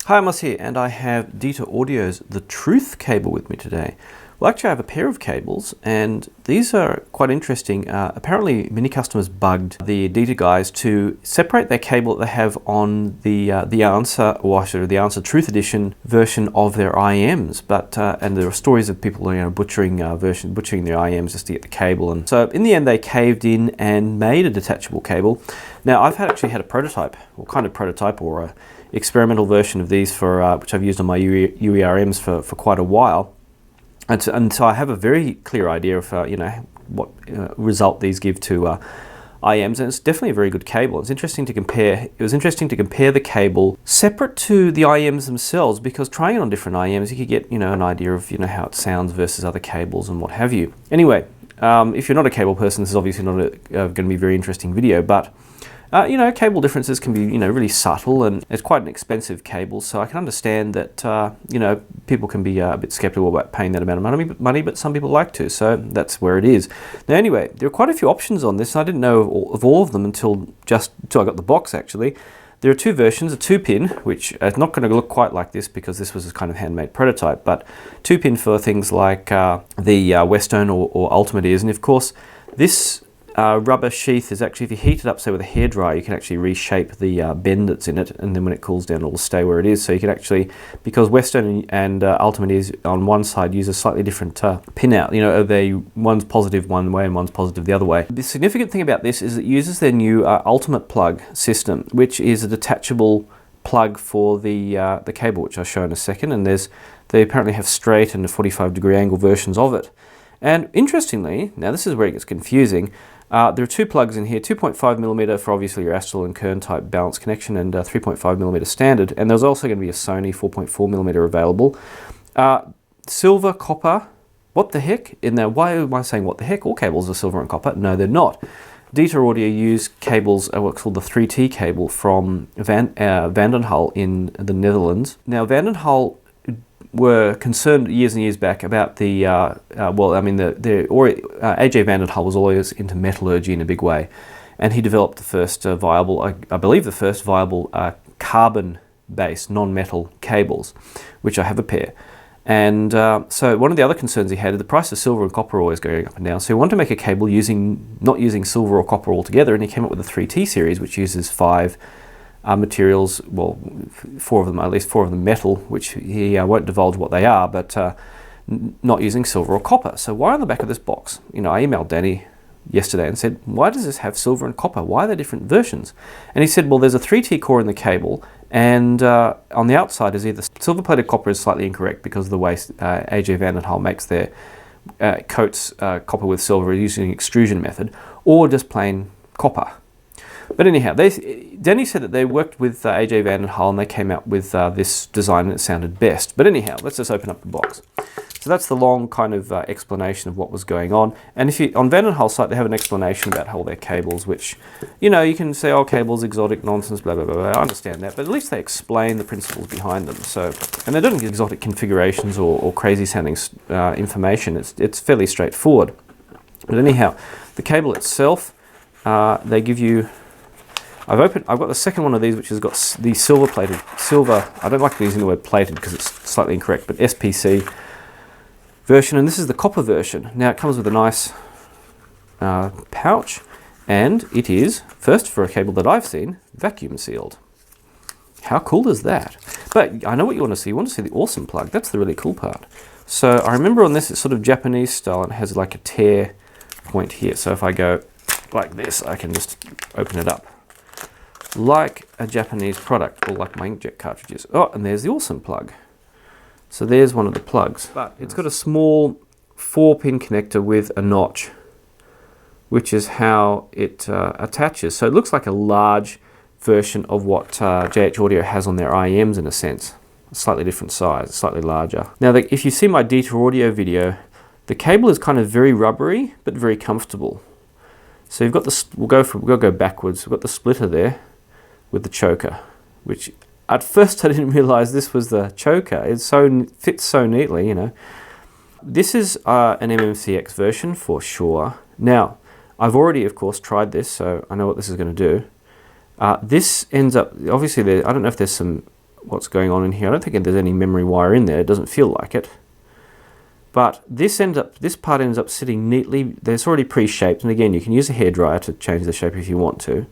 Hi, Amos here, and I have Dita Audio's The Truth cable with me today. Well, actually I have a pair of cables, and these are quite interesting. Apparently many customers bugged the Dita guys to separate their cable that they have on the Answer, or actually the Answer Truth Edition version of their IEMs. And there are stories of people butchering their IEMs just to get the cable. And so in the end they caved in and made a detachable cable. Now I've actually had a prototype, or kind of prototype, or a experimental version of these for which I've used on my UERMs for quite a while, and so I have a very clear idea of what result these give to IEMs, and it's definitely a very good cable. It's interesting to compare. It was interesting to compare the cable separate to the IEMs themselves, because trying it on different IEMs, you could get an idea of how it sounds versus other cables and what have you. Anyway, if you're not a cable person, this is obviously not going to be a very interesting video, but cable differences can be, really subtle, and it's quite an expensive cable, so I can understand that, people can be a bit skeptical about paying that amount of money, but some people like to, so that's where it is. Now anyway, there are quite a few options on this, and I didn't know of all of them until I got the box, actually. There are two versions, a 2-pin, which is not going to look quite like this because this was a kind of handmade prototype, but 2-pin for things like the Westone or Ultimate ears, and of course, this rubber sheath is actually, if you heat it up, say with a hairdryer, you can actually reshape the bend that's in it, and then when it cools down, it'll stay where it is. So you can actually, because Western and Ultimate is on one side, use a slightly different pin out. One's positive one way and one's positive the other way. The significant thing about this is it uses their new Ultimate plug system, which is a detachable plug for the cable, which I'll show in a second. And they apparently have straight and a 45-degree angle versions of it. And interestingly, now this is where it gets confusing. There are two plugs in here, 2.5mm for obviously your Astral and Kern type balance connection, and 3.5mm standard. And there's also going to be a Sony 4.4mm available. Silver, copper, what the heck? Why am I saying what the heck? All cables are silver and copper. No, they're not. Dita Audio use cables, what's called the 3T cable from Vandenhal in the Netherlands. Now Vandenhal were concerned years and years back about the AJ Vandenhal was always into metallurgy in a big way, and he developed the first viable, I believe the first viable carbon-based non-metal cables, which I have a pair. And so one of the other concerns he had, the price of silver and copper are always going up and down, so he wanted to make a cable not using silver or copper altogether, and he came up with the 3T series, which uses 5 materials, well, at least four of them metal, which he won't divulge what they are, but not using silver or copper. So why on the back of this box? I emailed Danny yesterday and said, why does this have silver and copper? Why are there different versions? And he said, well, there's a 3T core in the cable, and on the outside is either silver-plated copper is slightly incorrect because of the way AJ Vandenhal makes their coats copper with silver using extrusion method, or just plain copper. But anyhow, Danny said that they worked with AJ Vandenhal and they came out with this design and it sounded best. But anyhow, let's just open up the box. So that's the long kind of explanation of what was going on. And on Vandenhal's site, they have an explanation about all their cables, which, you can say, oh, cables, exotic nonsense, blah, blah, blah, blah. I understand that. But at least they explain the principles behind them. And they don't give exotic configurations or crazy sounding information. It's fairly straightforward. But anyhow, the cable itself, they give you... I've got the second one of these, which has got the silver, I don't like using the word plated because it's slightly incorrect, but SPC version, and this is the copper version. Now it comes with a nice pouch, and it is, first for a cable that I've seen, vacuum sealed. How cool is that? But I know what you want to see. You want to see the awesome plug. That's the really cool part. So I remember on this, it's sort of Japanese style, and it has like a tear point here. So if I go like this, I can just open it up, like a Japanese product, or like my inkjet cartridges. Oh, and there's the awesome plug. So there's one of the plugs. But it's got a small 4-pin connector with a notch, which is how it attaches. So it looks like a large version of what JH Audio has on their IEMs in a sense. A slightly different size, slightly larger. Now, if you see my Dita Audio video, the cable is kind of very rubbery, but very comfortable. So you've got we'll go backwards. We've got the splitter there with the choker, which at first I didn't realize this was the choker. It fits so neatly, This is an MMCX version for sure. Now, I've already, of course, tried this, so I know what this is going to do. This ends up, obviously, I don't know if there's some what's going on in here. I don't think there's any memory wire in there. It doesn't feel like it. But this part ends up sitting neatly. It's already pre-shaped, and again, you can use a hairdryer to change the shape if you want to.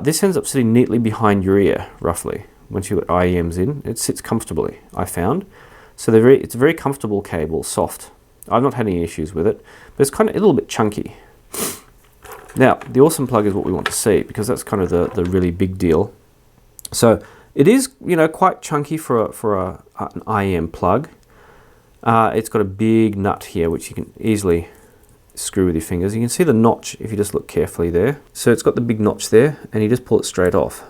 This ends up sitting neatly behind your ear, roughly. Once you put IEMs in, it sits comfortably, I found. So it's a very comfortable cable, soft. I've not had any issues with it, but it's kind of a little bit chunky. Now, the awesome plug is what we want to see, because that's kind of the really big deal. So it is, quite chunky for an IEM plug. It's got a big nut here, which you can easily screw with your fingers. You can see the notch if you just look carefully there. So it's got the big notch there, and you just pull it straight off.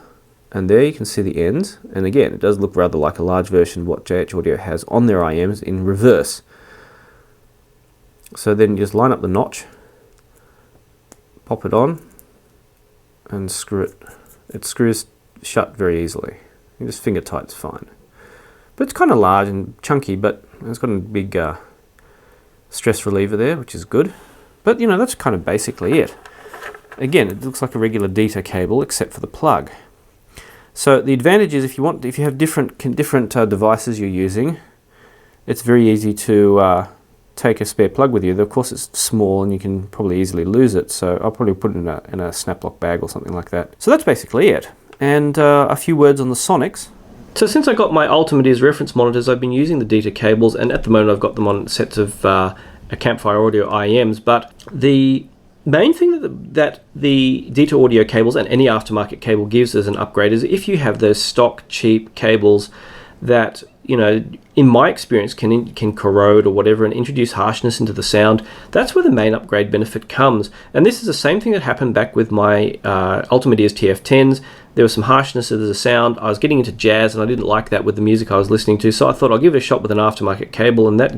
And there you can see the ends. And again, it does look rather like a large version of what JH Audio has on their IEMs in reverse. So then you just line up the notch, pop it on, and screw it. It screws shut very easily. You just finger tight, it's fine. But it's kind of large and chunky, but it's got a big stress reliever there, which is good. But that's kind of basically it. Again, it looks like a regular Dita cable except for the plug. So the advantage is if you have different devices you're using, it's very easy to take a spare plug with you. Of course, it's small and you can probably easily lose it. So I'll probably put it in a snap lock bag or something like that. So that's basically it. And a few words on the sonics. So since I got my Ultimate Ears reference monitors, I've been using the Dita cables, and at the moment I've got them on sets of a Campfire Audio IEMs. But the main thing that the Dita audio cables and any aftermarket cable gives as an upgrade is if you have those stock cheap cables that, in my experience can corrode or whatever and introduce harshness into the sound, that's where the main upgrade benefit comes. And this is the same thing that happened back with my Ultimate Ears TF10s. There was some harshness of the sound. I was getting into jazz and I didn't like that with the music I was listening to, so I thought I'll give it a shot with an aftermarket cable, and that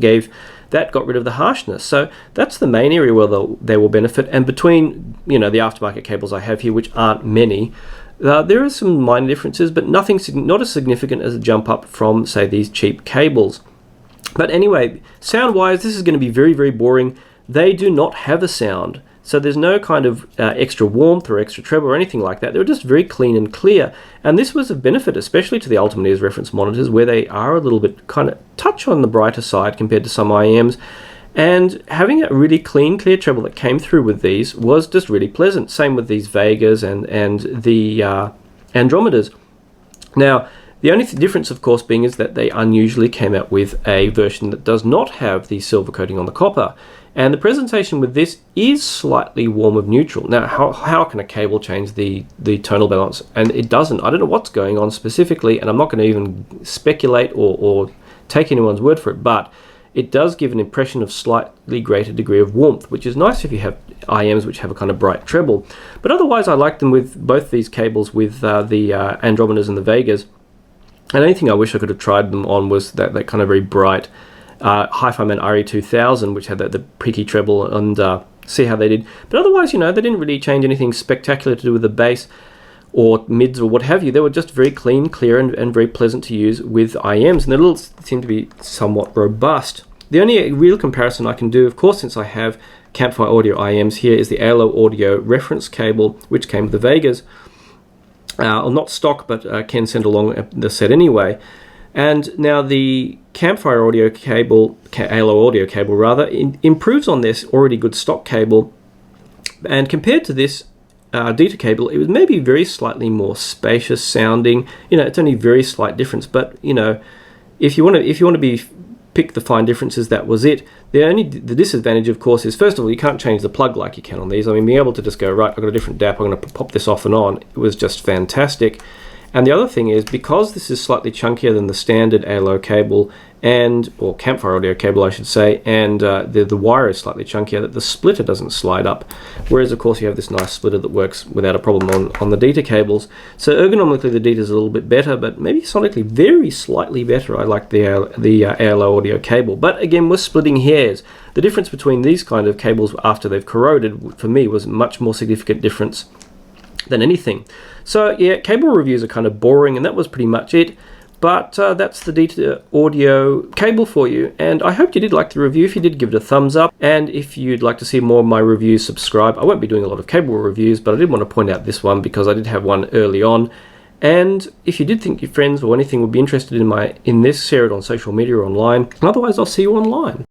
got rid of the harshness. So that's the main area where they will benefit. And between the aftermarket cables I have here, which aren't many, there are some minor differences, but not as significant as a jump up from, say, these cheap cables. But anyway, sound-wise, this is going to be very, very boring. They do not have a sound. So there's no kind of extra warmth or extra treble or anything like that. They're just very clean and clear. And this was a benefit, especially to the Ultimate Ears reference monitors, where they are a little bit kind of touch on the brighter side compared to some IEMs. And having a really clean, clear treble that came through with these was just really pleasant. Same with these Vegas and the Andromedas. Now, the only difference, of course, being is that they unusually came out with a version that does not have the silver coating on the copper. And the presentation with this is slightly warm of neutral. Now, how can a cable change the tonal balance? And it doesn't. I don't know what's going on specifically, and I'm not going to even speculate or take anyone's word for it, but it does give an impression of slightly greater degree of warmth, which is nice if you have IEMs which have a kind of bright treble. But otherwise, I like them with both these cables with the Andromedas and the Vegas. And anything I wish I could have tried them on was that kind of very bright Hi-Fi Man RE2000, which had the pricky treble, and see how they did. But otherwise, they didn't really change anything spectacular to do with the bass or mids or what have you. They were just very clean, clear, and very pleasant to use with IEMs, and they little seem to be somewhat robust. The only real comparison I can do, of course, since I have Campfire Audio IEMs here, is the ALO Audio reference cable, which came with the Vegas. Not stock, but Ken sent along the set anyway. And now the Campfire Audio cable, ALO Audio cable rather, improves on this already good stock cable. And compared to this Dita cable, it was maybe very slightly more spacious sounding. It's only a very slight difference. But if you want to pick the fine differences, that was it. The disadvantage, of course, is first of all you can't change the plug like you can on these. I mean, being able to just go, right, I've got a different DAP, I'm going to pop this off and on. It was just fantastic. And the other thing is, because this is slightly chunkier than the standard ALO cable, or Campfire Audio cable I should say, and the wire is slightly chunkier, that the splitter doesn't slide up. Whereas of course you have this nice splitter that works without a problem on the Dita cables. So ergonomically the Dita is a little bit better, but maybe sonically very slightly better. I like the ALO Audio cable. But again, we're splitting hairs. The difference between these kind of cables after they've corroded, for me, was a much more significant difference than anything. So yeah, cable reviews are kind of boring, and that was pretty much it. But that's the Dita audio cable for you, and I hope you did like the review. If you did, give it a thumbs up, and if you'd like to see more of my reviews, subscribe. I won't be doing a lot of cable reviews, but I did want to point out this one because I did have one early on, And if you did think your friends or anything would be interested in this, share it on social media or online. And otherwise, I'll see you online.